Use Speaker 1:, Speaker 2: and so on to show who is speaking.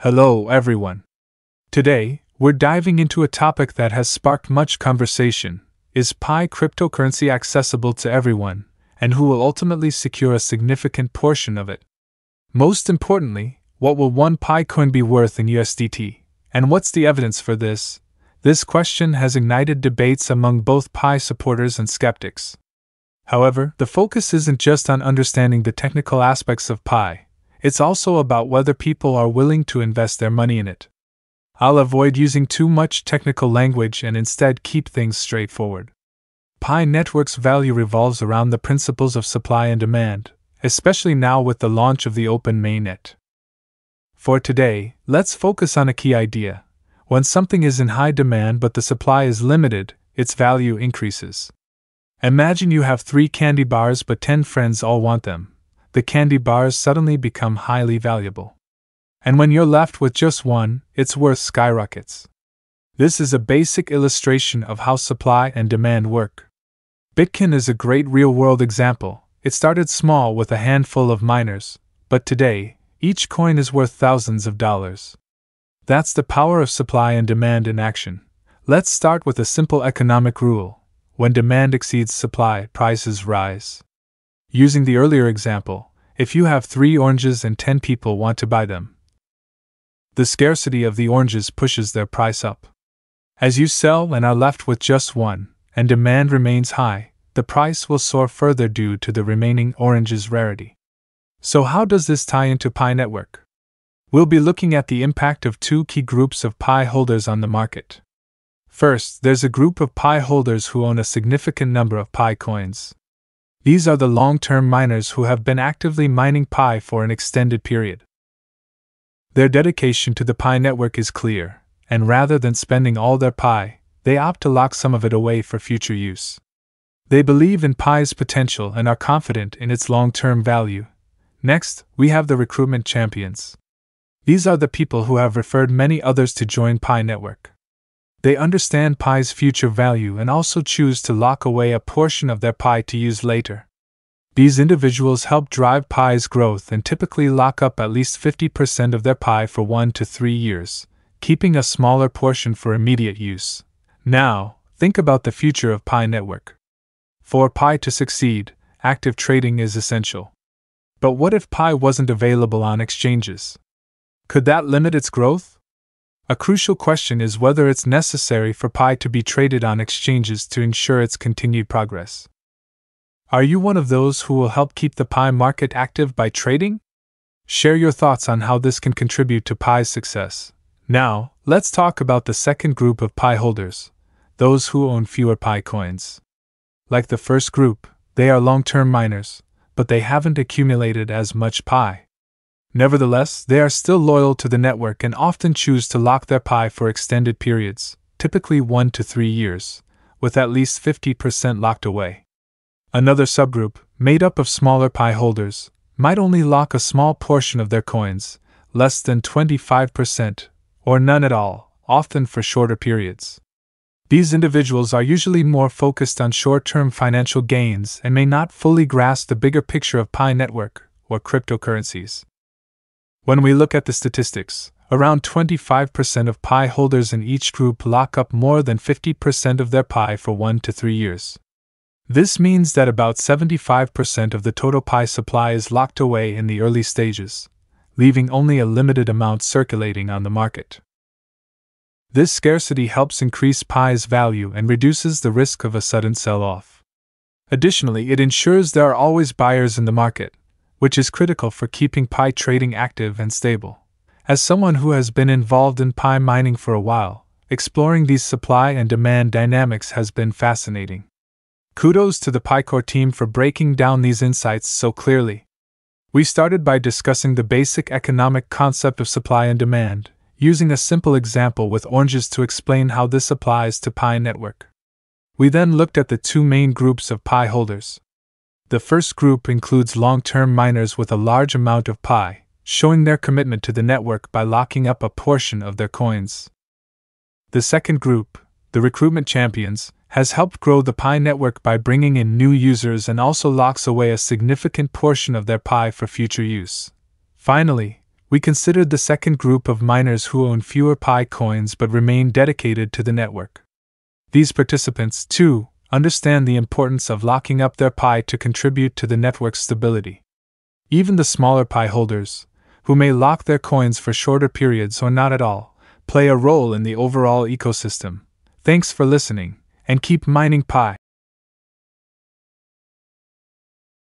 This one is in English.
Speaker 1: Hello, everyone. Today, we're diving into a topic that has sparked much conversation. Is Pi cryptocurrency accessible to everyone, and who will ultimately secure a significant portion of it? Most importantly, what will one Pi coin be worth in USDT, and what's the evidence for this? This question has ignited debates among both Pi supporters and skeptics. However, the focus isn't just on understanding the technical aspects of Pi. It's also about whether people are willing to invest their money in it. I'll avoid using too much technical language and instead keep things straightforward. Pi Network's value revolves around the principles of supply and demand, especially now with the launch of the open Mainnet. For today, let's focus on a key idea. When something is in high demand but the supply is limited, its value increases. Imagine you have 3 candy bars but 10 friends all want them. The candy bars suddenly become highly valuable. And when you're left with just one, its worth skyrockets. This is a basic illustration of how supply and demand work. Bitcoin is a great real-world example. It started small with a handful of miners, but today, each coin is worth thousands of dollars. That's the power of supply and demand in action. Let's start with a simple economic rule. When demand exceeds supply, prices rise. Using the earlier example, if you have 3 oranges and 10 people want to buy them, the scarcity of the oranges pushes their price up. As you sell and are left with just one, and demand remains high, the price will soar further due to the remaining oranges' rarity. So how does this tie into Pi Network? We'll be looking at the impact of 2 key groups of Pi holders on the market. First, there's a group of Pi holders who own a significant number of Pi coins. These are the long-term miners who have been actively mining Pi for an extended period. Their dedication to the Pi network is clear, and rather than spending all their Pi, they opt to lock some of it away for future use. They believe in Pi's potential and are confident in its long-term value. Next, we have the recruitment champions. These are the people who have referred many others to join Pi network. They understand Pi's future value and also choose to lock away a portion of their Pi to use later. These individuals help drive Pi's growth and typically lock up at least 50% of their Pi for 1 to 3 years, keeping a smaller portion for immediate use. Now, think about the future of Pi network. For Pi to succeed, active trading is essential. But what if Pi wasn't available on exchanges? Could that limit its growth? A crucial question is whether it's necessary for Pi to be traded on exchanges to ensure its continued progress. Are you one of those who will help keep the Pi market active by trading? Share your thoughts on how this can contribute to Pi's success. Now, let's talk about the second group of Pi holders, those who own fewer Pi coins. Like the first group, they are long-term miners, but they haven't accumulated as much Pi. Nevertheless, they are still loyal to the network and often choose to lock their Pi for extended periods, typically 1 to 3 years, with at least 50% locked away. Another subgroup, made up of smaller Pi holders, might only lock a small portion of their coins, less than 25%, or none at all, often for shorter periods. These individuals are usually more focused on short-term financial gains and may not fully grasp the bigger picture of Pi network or cryptocurrencies. When we look at the statistics, around 25% of Pi holders in each group lock up more than 50% of their Pi for 1 to 3 years. This means that about 75% of the total Pi supply is locked away in the early stages, leaving only a limited amount circulating on the market. This scarcity helps increase Pi's value and reduces the risk of a sudden sell-off. Additionally, it ensures there are always buyers in the market, which is critical for keeping Pi trading active and stable. As someone who has been involved in Pi mining for a while, exploring these supply and demand dynamics has been fascinating. Kudos to the PiCore team for breaking down these insights so clearly. We started by discussing the basic economic concept of supply and demand, using a simple example with oranges to explain how this applies to Pi network. We then looked at the 2 main groups of Pi holders. The first group includes long-term miners with a large amount of Pi, showing their commitment to the network by locking up a portion of their coins. The second group, the recruitment champions, has helped grow the Pi network by bringing in new users and also locks away a significant portion of their Pi for future use. Finally, we considered the second group of miners who own fewer Pi coins but remain dedicated to the network. These participants, too, understand the importance of locking up their Pi to contribute to the network's stability. Even the smaller Pi holders, who may lock their coins for shorter periods or not at all, play a role in the overall ecosystem. Thanks for listening, and keep mining Pi.